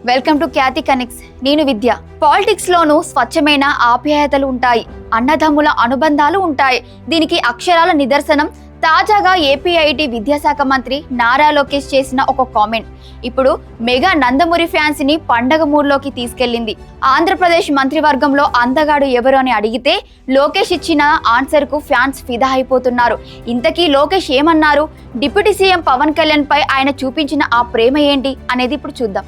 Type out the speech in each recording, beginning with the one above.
Welcome to Khyati connects. నేను విద్య. Politics లోనూ స్వచ్ఛమైన ఆప్యాయతలు ఉంటాయి, అన్నదమ్ముల అనుబంధాలు ఉంటాయి. దీనికి అక్షరాల నిదర్శనం తాజాగా ఏపీఐటీ విద్యాశాఖ మంత్రి నారా లోకేష్ చేసిన ఒక కామెంట్ ఇప్పుడు మెగా నందమూరి ఫ్యాన్స్ ని పండగ మూడ్లోకి తీసుకెళ్లింది. ఆంధ్రప్రదేశ్ మంత్రివర్గంలో అందగాడు ఎవరు అని అడిగితే లోకేష్ ఇచ్చిన ఆన్సర్ కు ఫ్యాన్స్ ఫిదా అయిపోతున్నారు. ఇంతకీ లోకేష్ ఏమన్నారు, డిప్యూటీ సీఎం పవన్ కళ్యాణ్ పై ఆయన చూపించిన ఆ ప్రేమ ఏంటి అనేది ఇప్పుడు చూద్దాం.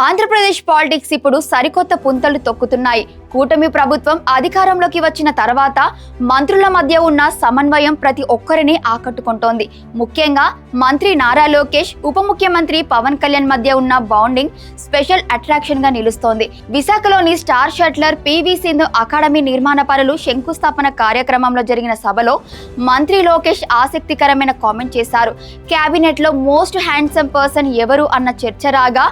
ఆంధ్రప్రదేశ్ పాలిటిక్స్ ఇప్పుడు సరికొత్త పుంతలు తొక్కుతున్నాయి. కూటమి ప్రభుత్వం అధికారంలోకి వచ్చిన తర్వాత మంత్రుల మధ్య ఉన్న సమన్వయం ప్రతి ఒక్కరిని ఆకట్టుకుంటోంది. ముఖ్యంగా మంత్రి నారా లోకేష్, ఉప ముఖ్యమంత్రి పవన్ కళ్యాణ్ మధ్య ఉన్న బాండింగ్ స్పెషల్ అట్రాక్షన్ గా నిలుస్తోంది. విశాఖలోని star shuttler PV Sindhu academy నిర్మాణ పనులు శంకుస్థాపన కార్యక్రమంలో జరిగిన సభలో మంత్రి లోకేష్ ఆసక్తికరమైన కామెంట్ చేశారు. కేబినెట్ లో మోస్ట్ హ్యాండ్సమ్ పర్సన్ ఎవరు అన్న చర్చ రాగా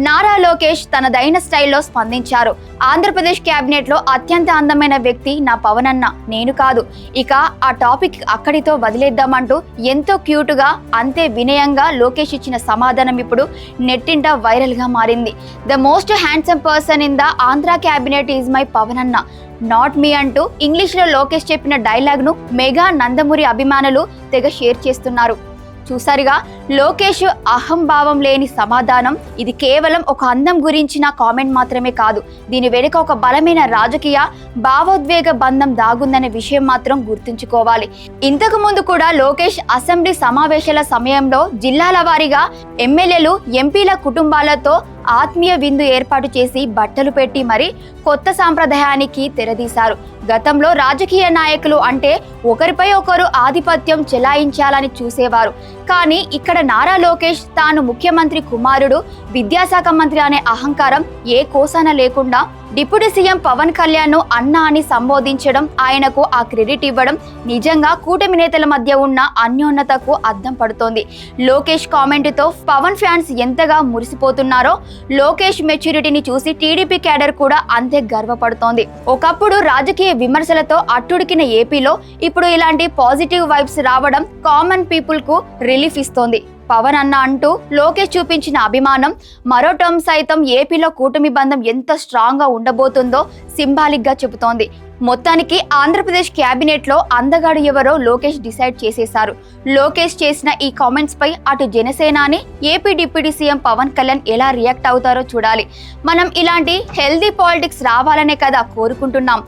నారా లోకేష్ తనదైన స్టైల్లో స్పందించారు. ఆంధ్రప్రదేశ్ కేబినెట్ లో అత్యంత అందమైన వ్యక్తి నా పవన్ అన్న, నేను కాదు. ఇక ఆ టాపిక్ అక్కడితో వదిలేద్దామంటూ ఎంతో క్యూట్ గా అంతే వినయంగా లోకేష్ ఇచ్చిన సమాధానం ఇప్పుడు నెట్టింట వైరల్ గా మారింది. The most handsome person in the Andhra cabinet is my Pavan అన్న, నాట్ మీ అంటూ ఇంగ్లీష్ లో లోకేష్ చెప్పిన డైలాగ్ ను మెగా నందమూరి అభిమానులు తెగ షేర్ చేస్తున్నారు. చూసారుగా లోకేష్ అహంభావం లేని సమాధానం. ఇది కేవలం ఒక అందం గురించిన కామెంట్ మాత్రమే కాదు, దీని వెనుక ఒక బలమైన రాజకీయ భావోద్వేగ బంధం దాగుందనే విషయం మాత్రం గుర్తుంచుకోవాలి. ఇంతకు ముందు కూడా లోకేష్ అసెంబ్లీ సమావేశాల సమయంలో జిల్లాల వారీగా ఎమ్మెల్యేలు, ఎంపీల కుటుంబాలతో ఆత్మీయ విందు ఏర్పాటు చేసి బట్టలు పెట్టి మరి కొత్త సాంప్రదాయానికి తెరదీశారు. గతంలో రాజకీయ నాయకులు అంటే ఒకరిపై ఒకరు ఆధిపత్యం చెలాయించాలని చూసేవారు. కానీ ఇక్కడ నారా లోకేష్ తాను ముఖ్యమంత్రి కుమారుడు, విద్యాశాఖ మంత్రి అనే అహంకారం ఏ కోసాన లేకుండా డిప్యూటీ సీఎం పవన్ కళ్యాణ్ ను అన్న అని సంబోధించడం, ఆయనకు ఆ క్రెడిట్ ఇవ్వడం నిజంగా కూటమి నేతల మధ్య ఉన్న అన్యోన్యతకు అద్దం పడుతోంది. లోకేష్ కామెంట్ తో పవన్ ఫ్యాన్స్ ఎంతగా మురిసిపోతున్నారో లోకేష్ మెచ్యూరిటీని చూసి టీడీపీ క్యాడర్ కూడా అంతే గర్వపడుతోంది. ఒకప్పుడు రాజకీయ విమర్శలతో అట్టుడికిన ఏపీలో ఇప్పుడు ఇలాంటి పాజిటివ్ వైబ్స్ రావడం కామన్ పీపుల్ కు రిలీఫ్ ఇస్తోంది. పవన్ అన్న అంటూ లోకేష్ చూపించిన అభిమానం మరో టర్మ్ సైతం ఏపీలో కూటమి బంధం ఎంత స్ట్రాంగ్ గా ఉండబోతుందో సింబాలిక్ గా చెబుతోంది. మొత్తానికి ఆంధ్రప్రదేశ్ క్యాబినెట్ లో అందగాడు ఎవరో లోకేష్ డిసైడ్ చేసేశారు. లోకేష్ చేసిన ఈ కామెంట్స్ పై అటు జనసేనాని, AP deputy CM Pavan Kalyan ఎలా రియాక్ట్ అవుతారో చూడాలి. మనం ఇలాంటి హెల్దీ పాలిటిక్స్ రావాలనే కదా కోరుకుంటున్నాం.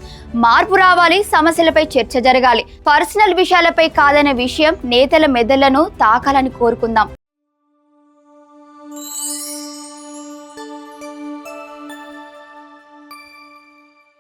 మార్పు రావాలి, సమస్యలపై చర్చ జరగాలి, పర్సనల్ విషయాలపై కాదనే విషయం నేతల మెదళ్లను తాకాలని కోరుకుందాం.